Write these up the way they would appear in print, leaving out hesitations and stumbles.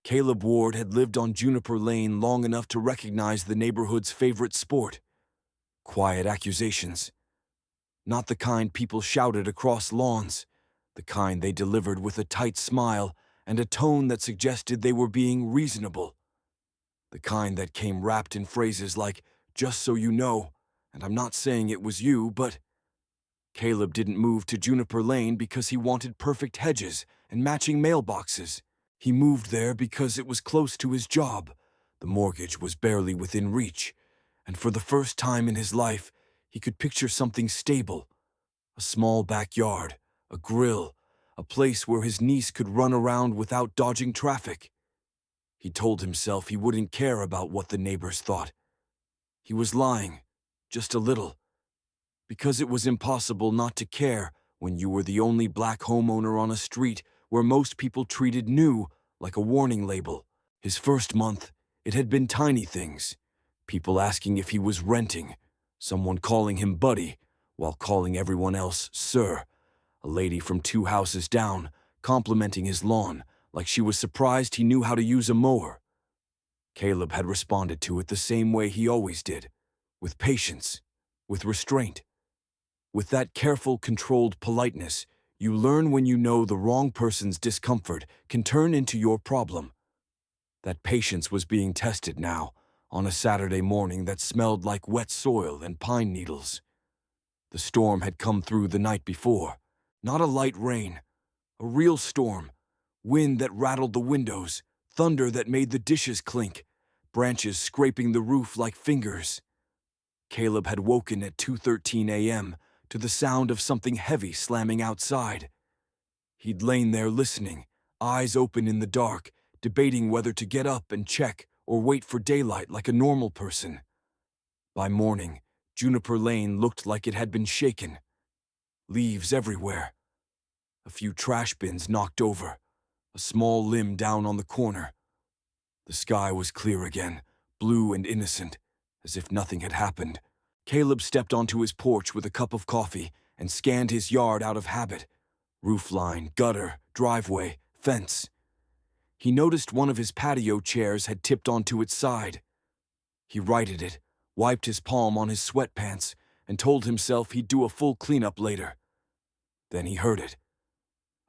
Caleb Ward had lived on Juniper Lane long enough to recognize the neighborhood's favorite sport: quiet accusations. Not the kind people shouted across lawns, the kind they delivered with a tight smile and a tone that suggested they were being reasonable. The kind that came wrapped in phrases like, "just so you know," and "I'm not saying it was you, but..." Caleb didn't move to Juniper Lane because he wanted perfect hedges and matching mailboxes. He moved there because it was close to his job. The mortgage was barely within reach, and for the first time in his life, he could picture something stable: a small backyard, a grill, a place where his niece could run around without dodging traffic. He told himself he wouldn't care about what the neighbors thought. He was lying, just a little, because it was impossible not to care when you were the only black homeowner on a street where most people treated new like a warning label. His first month, it had been tiny things: people asking if he was renting, someone calling him buddy while calling everyone else sir, a lady from 2 houses down complimenting his lawn like she was surprised he knew how to use a mower. Caleb had responded to it the same way he always did: with patience, with restraint. With that careful, controlled politeness you learn when you know the wrong person's discomfort can turn into your problem. That patience was being tested now, on a Saturday morning that smelled like wet soil and pine needles. The storm had come through the night before. Not a light rain, a real storm. Wind that rattled the windows, thunder that made the dishes clink, branches scraping the roof like fingers. Caleb had woken at 2:13 a.m. to the sound of something heavy slamming outside. He'd lain there listening, eyes open in the dark, debating whether to get up and check or wait for daylight like a normal person. By morning, Juniper Lane looked like it had been shaken. Leaves everywhere. A few trash bins knocked over. A small limb down on the corner. The sky was clear again, blue and innocent, as if nothing had happened. Caleb stepped onto his porch with a cup of coffee and scanned his yard out of habit: roofline, gutter, driveway, fence. He noticed one of his patio chairs had tipped onto its side. He righted it, wiped his palm on his sweatpants, and told himself he'd do a full cleanup later. Then he heard it.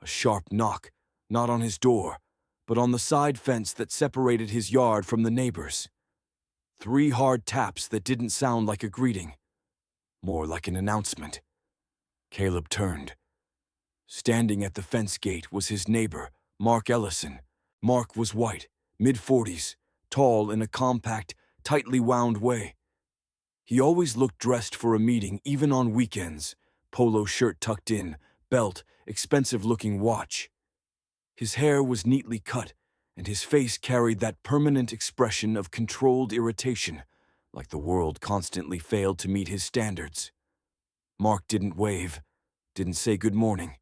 A sharp knock, not on his door, but on the side fence that separated his yard from the neighbors'. 3 hard taps that didn't sound like a greeting, more like an announcement. Caleb turned. Standing at the fence gate was his neighbor, Mark Ellison. Mark was white, mid-40s, tall in a compact, tightly wound way. He always looked dressed for a meeting, even on weekends: polo shirt tucked in, belt, expensive-looking watch. His hair was neatly cut, and his face carried that permanent expression of controlled irritation, like the world constantly failed to meet his standards. Mark didn't wave, didn't say good morning.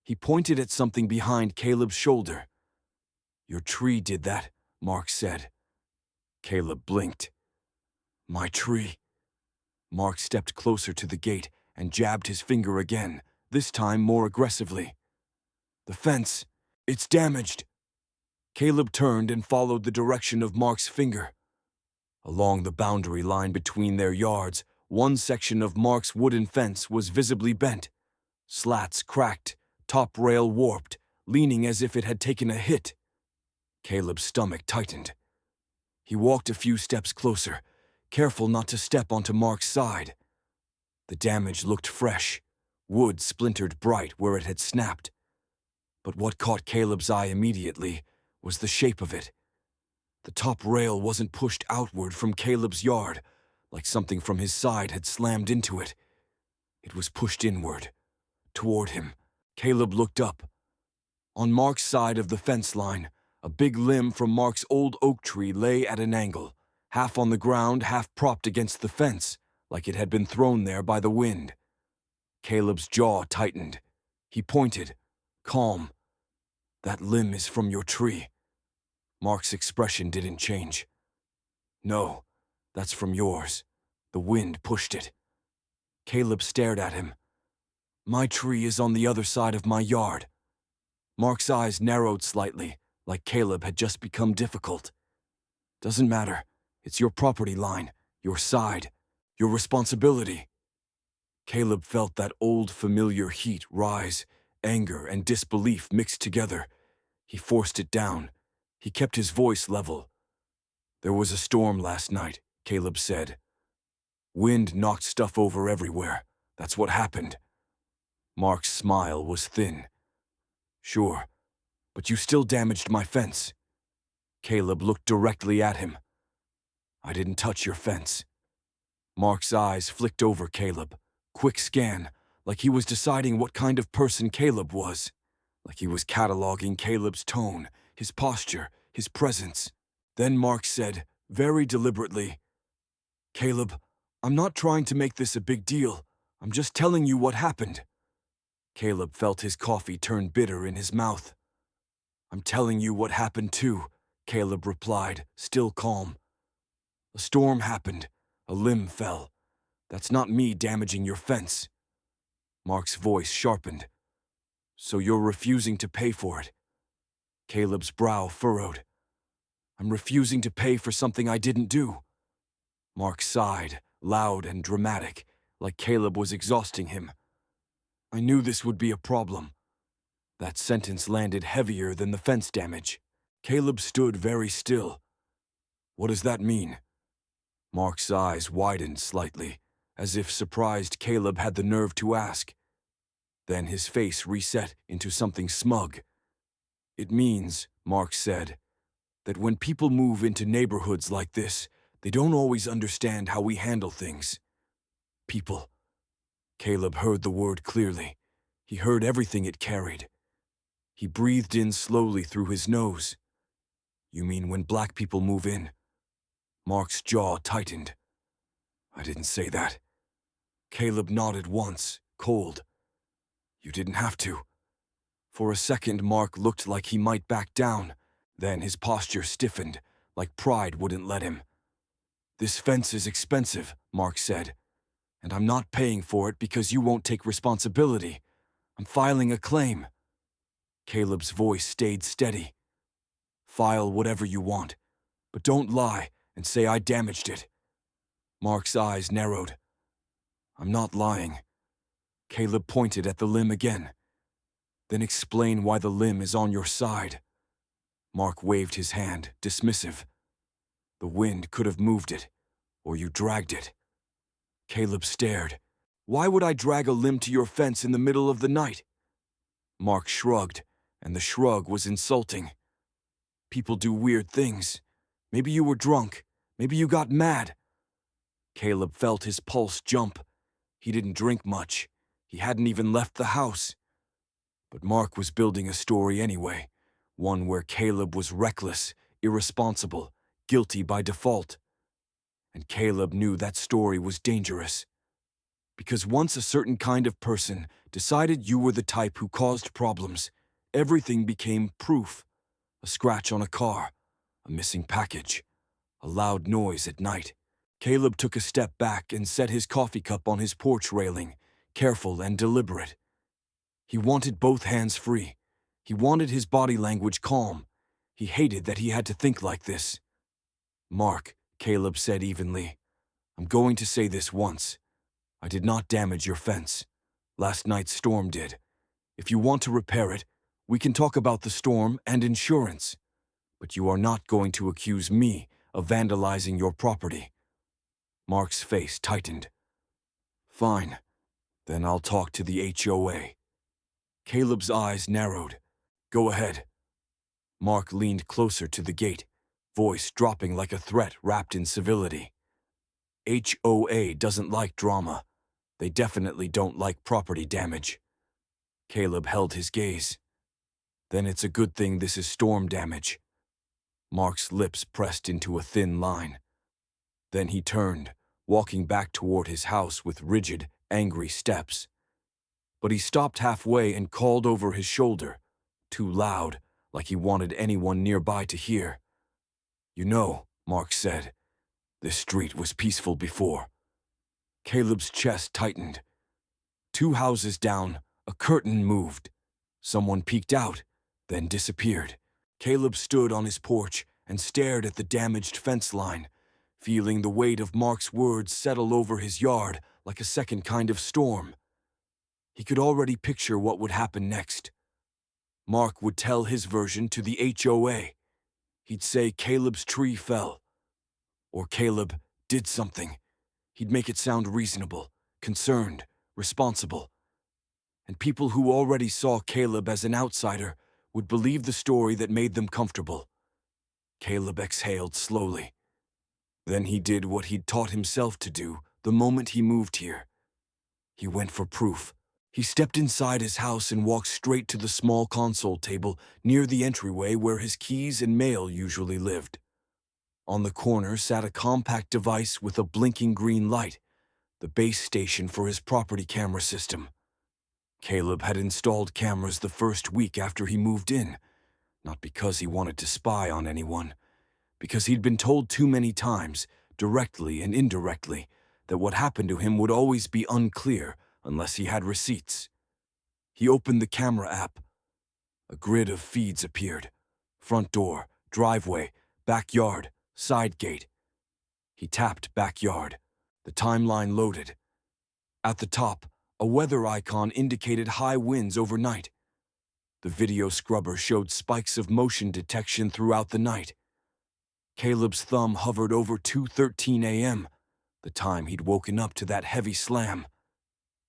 He pointed at something behind Caleb's shoulder. "Your tree did that," Mark said. Caleb blinked. "My tree?" Mark stepped closer to the gate and jabbed his finger again, this time more aggressively. "The fence, it's damaged." Caleb turned and followed the direction of Mark's finger. Along the boundary line between their yards, one section of Mark's wooden fence was visibly bent. Slats cracked, top rail warped, leaning as if it had taken a hit. Caleb's stomach tightened. He walked a few steps closer, careful not to step onto Mark's side. The damage looked fresh, wood splintered bright where it had snapped. But what caught Caleb's eye immediately was the shape of it. The top rail wasn't pushed outward from Caleb's yard, like something from his side had slammed into it. It was pushed inward, toward him. Caleb looked up. On Mark's side of the fence line, a big limb from Mark's old oak tree lay at an angle, half on the ground, half propped against the fence, like it had been thrown there by the wind. Caleb's jaw tightened. He pointed, calm. "That limb is from your tree." Mark's expression didn't change. "No, that's from yours. The wind pushed it." Caleb stared at him. "My tree is on the other side of my yard." Mark's eyes narrowed slightly, like Caleb had just become difficult. Doesn't matter. It's your property line, your side, your responsibility. Caleb felt that old familiar heat rise, anger and disbelief mixed together. He forced it down. He kept his voice level. There was a storm last night, Caleb said. Wind knocked stuff over everywhere. That's what happened. Mark's smile was thin. Sure, but you still damaged my fence. Caleb looked directly at him. I didn't touch your fence. Mark's eyes flicked over Caleb. Quick scan, like he was deciding what kind of person Caleb was. Like he was cataloging Caleb's tone, his posture, his presence. Then Mark said, very deliberately, Caleb, I'm not trying to make this a big deal. I'm just telling you what happened. Caleb felt his coffee turn bitter in his mouth. I'm telling you what happened too, Caleb replied, still calm. A storm happened. A limb fell. That's not me damaging your fence. Mark's voice sharpened. So you're refusing to pay for it? Caleb's brow furrowed. I'm refusing to pay for something I didn't do. Mark sighed, loud and dramatic, like Caleb was exhausting him. I knew this would be a problem. That sentence landed heavier than the fence damage. Caleb stood very still. What does that mean? Mark's eyes widened slightly, as if surprised Caleb had the nerve to ask. Then his face reset into something smug. It means, Mark said, that when people move into neighborhoods like this, they don't always understand how we handle things. People. Caleb heard the word clearly. He heard everything it carried. He breathed in slowly through his nose. You mean when black people move in? Mark's jaw tightened. I didn't say that. Caleb nodded once, cold. You didn't have to. For a second, Mark looked like he might back down. Then his posture stiffened, like pride wouldn't let him. This fence is expensive, Mark said. And I'm not paying for it because you won't take responsibility. I'm filing a claim. Caleb's voice stayed steady. File whatever you want, but don't lie and say I damaged it. Mark's eyes narrowed. I'm not lying. Caleb pointed at the limb again. Then explain why the limb is on your side. Mark waved his hand, dismissive. The wind could have moved it, or you dragged it. Caleb stared. Why would I drag a limb to your fence in the middle of the night? Mark shrugged, and the shrug was insulting. People do weird things. Maybe you were drunk. Maybe you got mad. Caleb felt his pulse jump. He didn't drink much. He hadn't even left the house. But Mark was building a story anyway, one where Caleb was reckless, irresponsible, guilty by default. And Caleb knew that story was dangerous. Because once a certain kind of person decided you were the type who caused problems, everything became proof. A scratch on a car, a missing package, a loud noise at night. Caleb took a step back and set his coffee cup on his porch railing, careful and deliberate. He wanted both hands free. He wanted his body language calm. He hated that he had to think like this. Mark, Caleb said evenly, I'm going to say this once. I did not damage your fence. Last night's storm did. If you want to repair it, we can talk about the storm and insurance. But you are not going to accuse me of vandalizing your property. Mark's face tightened. Fine. Then I'll talk to the HOA. Caleb's eyes narrowed. Go ahead. Mark leaned closer to the gate, voice dropping like a threat wrapped in civility. HOA doesn't like drama. They definitely don't like property damage. Caleb held his gaze. Then it's a good thing this is storm damage. Mark's lips pressed into a thin line. Then he turned, walking back toward his house with rigid, angry steps. But he stopped halfway and called over his shoulder, too loud, like he wanted anyone nearby to hear. You know, Mark said, this street was peaceful before. Caleb's chest tightened. 2 houses down, a curtain moved. Someone peeked out, then disappeared. Caleb stood on his porch and stared at the damaged fence line, feeling the weight of Mark's words settle over his yard like a second kind of storm. He could already picture what would happen next. Mark would tell his version to the HOA. He'd say Caleb's tree fell, or Caleb did something. He'd make it sound reasonable, concerned, responsible. And people who already saw Caleb as an outsider would believe the story that made them comfortable. Caleb exhaled slowly. Then he did what he'd taught himself to do the moment he moved here. He went for proof. He stepped inside his house and walked straight to the small console table near the entryway where his keys and mail usually lived. On the corner sat a compact device with a blinking green light, the base station for his property camera system. Caleb had installed cameras the first week after he moved in, not because he wanted to spy on anyone, because he'd been told too many times, directly and indirectly, that what happened to him would always be unclear unless he had receipts. He opened the camera app. A grid of feeds appeared. Front door, driveway, backyard, side gate. He tapped backyard. The timeline loaded. At the top, a weather icon indicated high winds overnight. The video scrubber showed spikes of motion detection throughout the night. Caleb's thumb hovered over 2:13 a.m., the time he'd woken up to that heavy slam.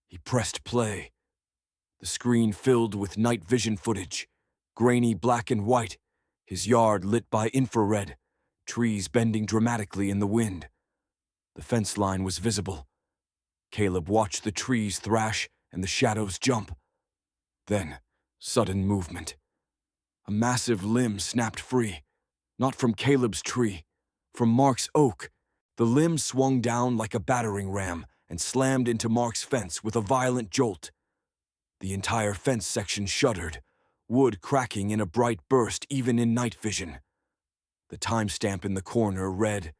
He pressed play. The screen filled with night vision footage, grainy black and white, his yard lit by infrared, trees bending dramatically in the wind. The fence line was visible. Caleb watched the trees thrash and the shadows jump. Then, sudden movement. A massive limb snapped free, not from Caleb's tree, from Mark's oak. The limb swung down like a battering ram and slammed into Mark's fence with a violent jolt. The entire fence section shuddered, wood cracking in a bright burst even in night vision. The timestamp in the corner read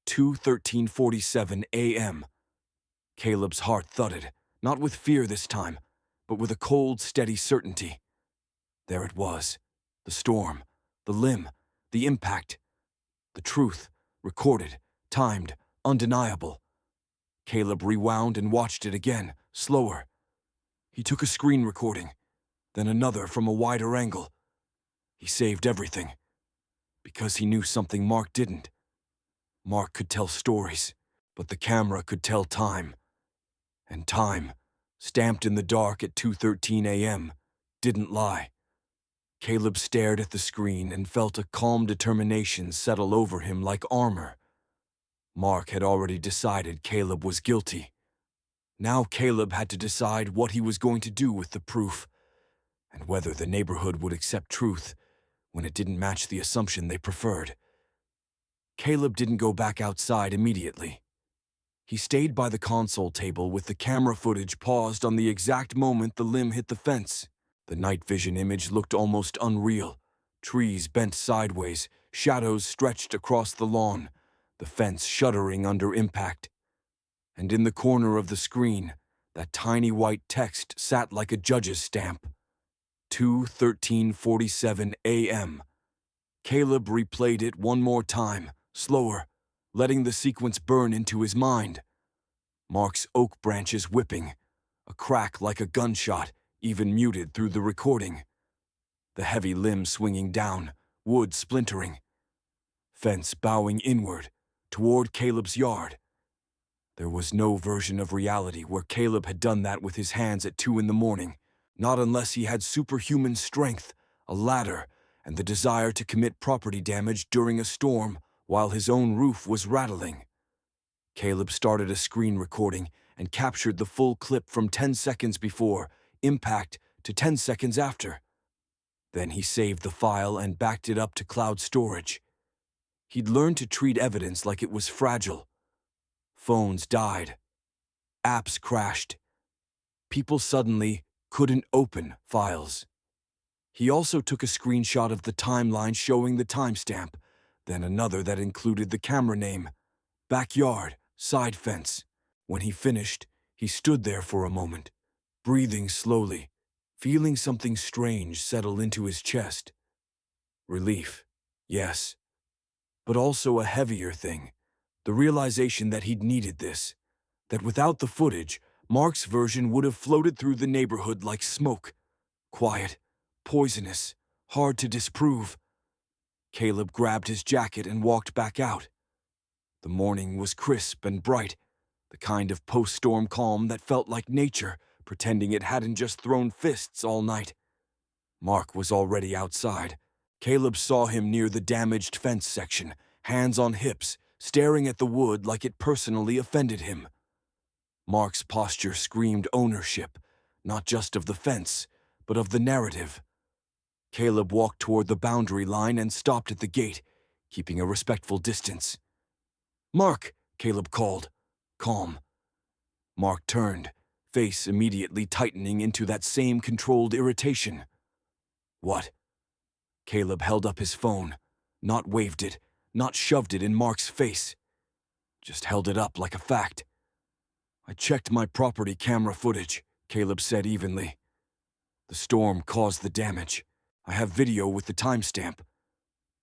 2:13:47 a.m. Caleb's heart thudded, not with fear this time, but with a cold, steady certainty. There it was, the storm, the limb, the impact, the truth, recorded, timed, undeniable. Caleb rewound and watched it again, slower. He took a screen recording, then another from a wider angle. He saved everything, because he knew something Mark didn't. Mark could tell stories, but the camera could tell time. And time, stamped in the dark at 2:13 a.m., didn't lie. Caleb stared at the screen and felt a calm determination settle over him like armor. Mark had already decided Caleb was guilty. Now Caleb had to decide what he was going to do with the proof, and whether the neighborhood would accept truth when it didn't match the assumption they preferred. Caleb didn't go back outside immediately. He stayed by the console table with the camera footage paused on the exact moment the limb hit the fence. The night vision image looked almost unreal. Trees bent sideways, shadows stretched across the lawn, the fence shuddering under impact. And in the corner of the screen, that tiny white text sat like a judge's stamp. 2:13:47 a.m. Caleb replayed it one more time, slower, letting the sequence burn into his mind. Mark's oak branches whipping, a crack like a gunshot, even muted through the recording. The heavy limb swinging down, wood splintering. Fence bowing inward, toward Caleb's yard. There was no version of reality where Caleb had done that with his hands at 2 a.m, not unless he had superhuman strength, a ladder, and the desire to commit property damage during a storm while his own roof was rattling. Caleb started a screen recording and captured the full clip from 10 seconds before, impact, to 10 seconds after. Then he saved the file and backed it up to cloud storage. He'd learned to treat evidence like it was fragile. Phones died. Apps crashed. People suddenly couldn't open files. He also took a screenshot of the timeline showing the timestamp, then another that included the camera name, backyard, side fence. When he finished, he stood there for a moment, breathing slowly, feeling something strange settle into his chest. Relief, yes, but also a heavier thing. The realization that he'd needed this, that without the footage, Mark's version would have floated through the neighborhood like smoke. Quiet, poisonous, hard to disprove. Caleb grabbed his jacket and walked back out. The morning was crisp and bright, the kind of post-storm calm that felt like nature, pretending it hadn't just thrown fists all night. Mark was already outside. Caleb saw him near the damaged fence section, hands on hips, staring at the wood like it personally offended him. Mark's posture screamed ownership, not just of the fence, but of the narrative. Caleb walked toward the boundary line and stopped at the gate, keeping a respectful distance. "Mark," Caleb called, calm. Mark turned, face immediately tightening into that same controlled irritation. "What?" Caleb held up his phone, not waved it, not shoved it in Mark's face. Just held it up like a fact. "I checked my property camera footage," Caleb said evenly. "The storm caused the damage. I have video with the timestamp."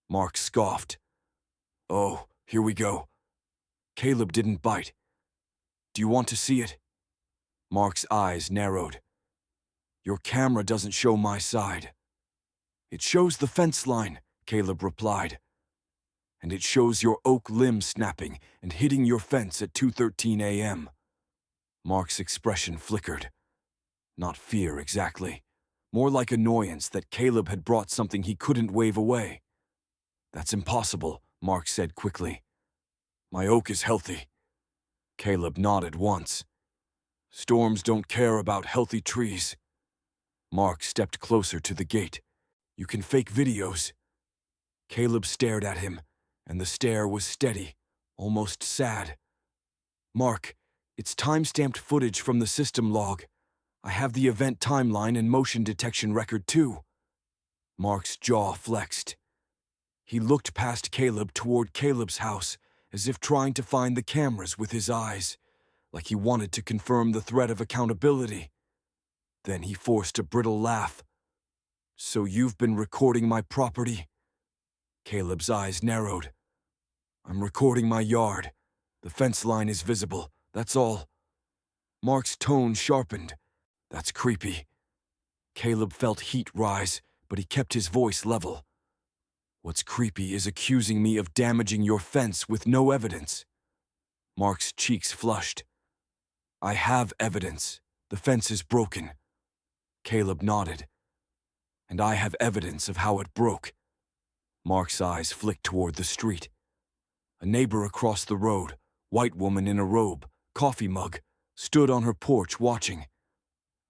Mark scoffed. "Oh, here we go." Caleb didn't bite. "Do you want to see it?" Mark's eyes narrowed. "Your camera doesn't show my side." "It shows the fence line," Caleb replied. "And it shows your oak limb snapping and hitting your fence at 2:13 a.m. Mark's expression flickered. Not fear exactly, more like annoyance that Caleb had brought something he couldn't wave away. "That's impossible," Mark said quickly. "My oak is healthy." Caleb nodded once. "Storms don't care about healthy trees." Mark stepped closer to the gate. "You can fake videos." Caleb stared at him, and the stare was steady, almost sad. "Mark, it's time-stamped footage from the system log. I have the event timeline and motion detection record too." Mark's jaw flexed. He looked past Caleb toward Caleb's house, as if trying to find the cameras with his eyes, like he wanted to confirm the threat of accountability. Then he forced a brittle laugh. "So you've been recording my property?" Caleb's eyes narrowed. "I'm recording my yard. The fence line is visible, that's all." Mark's tone sharpened. "That's creepy." Caleb felt heat rise, but he kept his voice level. "What's creepy is accusing me of damaging your fence with no evidence." Mark's cheeks flushed. "I have evidence. The fence is broken." Caleb nodded. "And I have evidence of how it broke." Mark's eyes flicked toward the street. A neighbor across the road, white woman in a robe, coffee mug, stood on her porch watching.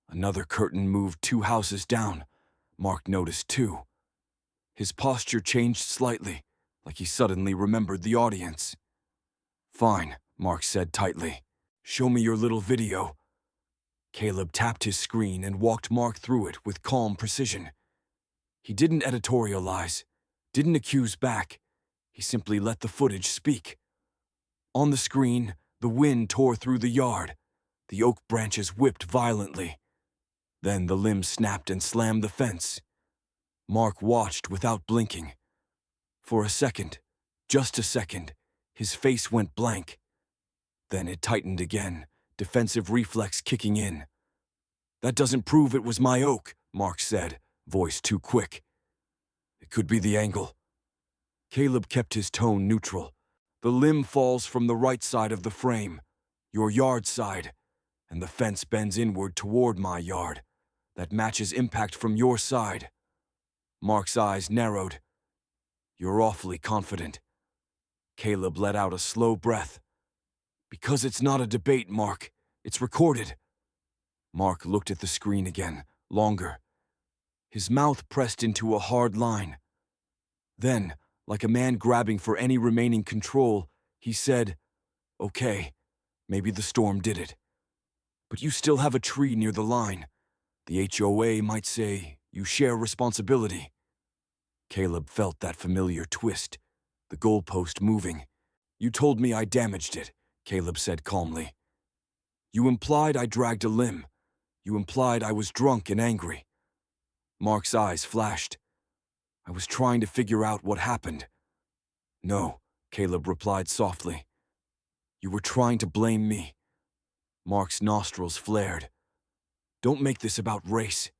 Another curtain moved 2 houses down. Mark noticed too. His posture changed slightly, like he suddenly remembered the audience. "Fine," Mark said tightly. "Show me your little video." Caleb tapped his screen and walked Mark through it with calm precision. He didn't editorialize, didn't accuse back. He simply let the footage speak. On the screen, the wind tore through the yard. The oak branches whipped violently. Then the limb snapped and slammed the fence. Mark watched without blinking. For a second, just a second, his face went blank. Then it tightened again, defensive reflex kicking in. "That doesn't prove it was my oak," Mark said, voice too quick. "It could be the angle." Caleb kept his tone neutral. "The limb falls from the right side of the frame, your yard side, and the fence bends inward toward my yard. That matches impact from your side." Mark's eyes narrowed. "You're awfully confident." Caleb let out a slow breath. "Because it's not a debate, Mark. It's recorded." Mark looked at the screen again, longer. His mouth pressed into a hard line. Then, like a man grabbing for any remaining control, he said, "Okay, maybe the storm did it. But you still have a tree near the line. The HOA might say you share responsibility." Caleb felt that familiar twist, the goalpost moving. "You told me I damaged it," Caleb said calmly. "You implied I dragged a limb. You implied I was drunk and angry." Mark's eyes flashed. I was trying to figure out what happened. No, Caleb replied softly. You were trying to blame me. Mark's nostrils flared. Don't make this about race.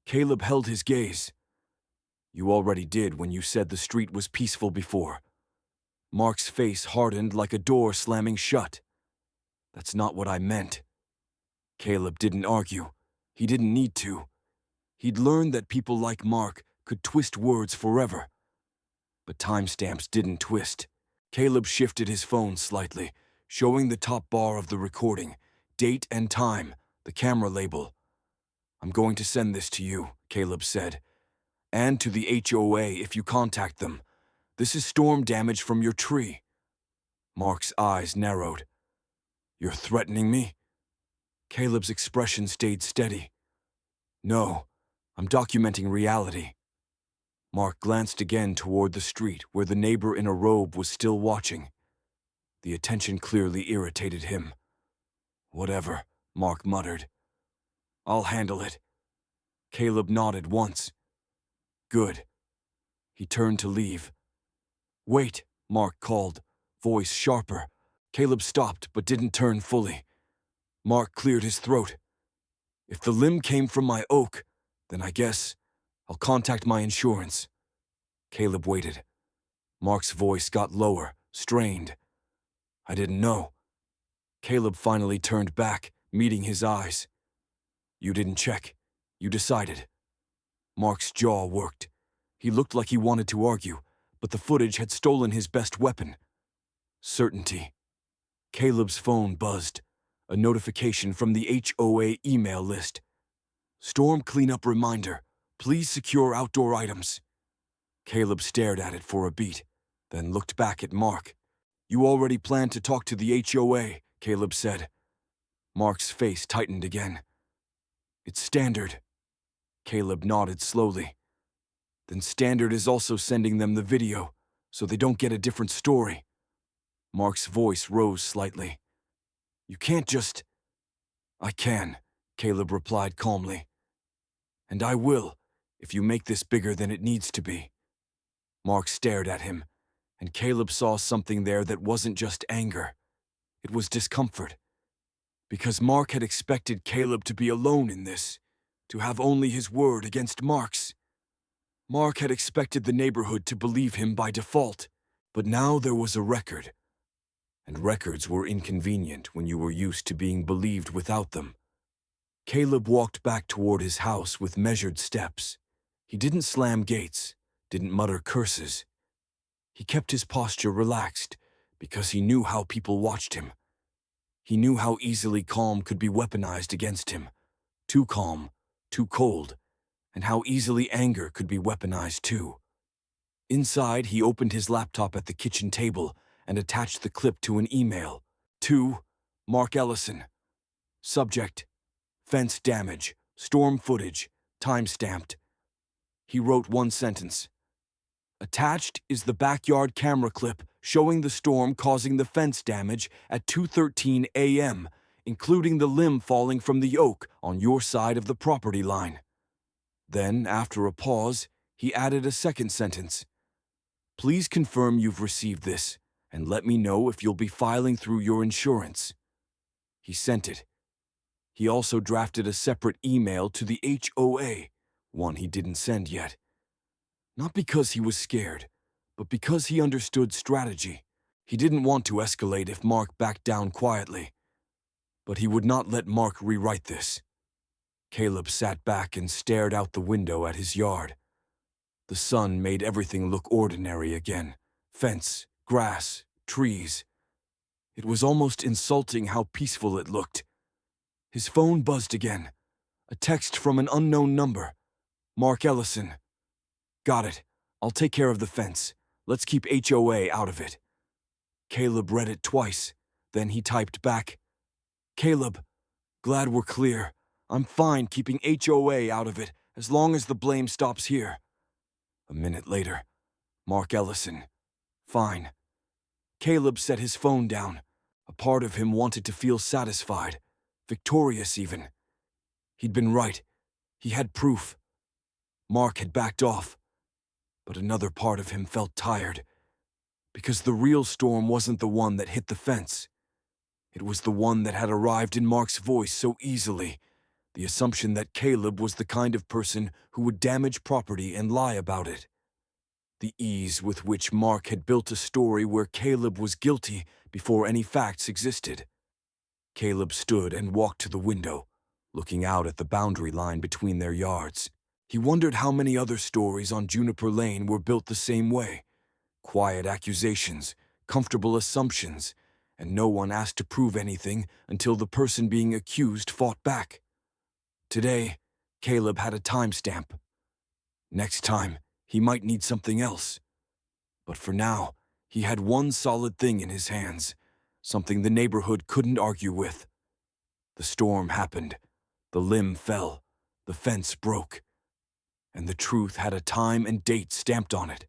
Caleb held his gaze. You already did when you said the street was peaceful before. Mark's face hardened like a door slamming shut. That's not what I meant. Caleb didn't argue. He didn't need to. He'd learned that people like Mark could twist words forever. But timestamps didn't twist. Caleb shifted his phone slightly, showing the top bar of the recording, date and time, the camera label. I'm going to send this to you, Caleb said, and to the HOA if you contact them. This is storm damage from your tree. Mark's eyes narrowed. You're threatening me? Caleb's expression stayed steady. No, I'm documenting reality. Mark glanced again toward the street where the neighbor in a robe was still watching. The attention clearly irritated him. Whatever, Mark muttered. I'll handle it. Caleb nodded once. Good. He turned to leave. Wait, Mark called, voice sharper. Caleb stopped but didn't turn fully. Mark cleared his throat. If the limb came from my oak, then I guess I'll contact my insurance. Caleb waited. Mark's voice got lower, strained. I didn't know. Caleb finally turned back, meeting his eyes. You didn't check. You decided. Mark's jaw worked. He looked like he wanted to argue, but the footage had stolen his best weapon. Certainty. Caleb's phone buzzed. A notification from the HOA email list. Storm cleanup reminder. Please secure outdoor items. Caleb stared at it for a beat, then looked back at Mark. You already planned to talk to the HOA, Caleb said. Mark's face tightened again. It's Standard. Caleb nodded slowly. Then Standard is also sending them the video, so they don't get a different story. Mark's voice rose slightly. You can't just... I can, Caleb replied calmly. And I will, if you make this bigger than it needs to be. Mark stared at him, and Caleb saw something there that wasn't just anger. It was discomfort. Because Mark had expected Caleb to be alone in this, to have only his word against Mark's. Mark had expected the neighborhood to believe him by default, but now there was a record. And records were inconvenient when you were used to being believed without them. Caleb walked back toward his house with measured steps. He didn't slam gates, didn't mutter curses. He kept his posture relaxed because he knew how people watched him. He knew how easily calm could be weaponized against him. Too calm, too cold, and how easily anger could be weaponized too. Inside, he opened his laptop at the kitchen table and attached the clip to an email. To Mark Ellison. Subject: fence damage, storm footage, time-stamped. He wrote one sentence. Attached is the backyard camera clip showing the storm causing the fence damage at 2:13 a.m., including the limb falling from the oak on your side of the property line. Then, after a pause, he added a second sentence. Please confirm you've received this, and let me know if you'll be filing through your insurance. He sent it. He also drafted a separate email to the HOA, one he didn't send yet. Not because he was scared, but because he understood strategy. He didn't want to escalate if Mark backed down quietly. But he would not let Mark rewrite this. Caleb sat back and stared out the window at his yard. The sun made everything look ordinary again. Fence, grass, trees. It was almost insulting how peaceful it looked. His phone buzzed again. A text from an unknown number. Mark Ellison. Got it. I'll take care of the fence. Let's keep HOA out of it. Caleb read it twice. Then he typed back. Caleb, glad we're clear. I'm fine keeping HOA out of it as long as the blame stops here. A minute later. Mark Ellison. Fine. Caleb set his phone down. A part of him wanted to feel satisfied. Victorious even. He'd been right. He had proof. Mark had backed off. But another part of him felt tired, because the real storm wasn't the one that hit the fence. It was the one that had arrived in Mark's voice so easily, the assumption that Caleb was the kind of person who would damage property and lie about it. The ease with which Mark had built a story where Caleb was guilty before any facts existed. Caleb stood and walked to the window, looking out at the boundary line between their yards. He wondered how many other stories on Juniper Lane were built the same way. Quiet accusations, comfortable assumptions, and no one asked to prove anything until the person being accused fought back. Today, Caleb had a timestamp. Next time, he might need something else. But for now, he had one solid thing in his hands, something the neighborhood couldn't argue with. The storm happened, the limb fell, the fence broke, and the truth had a time and date stamped on it.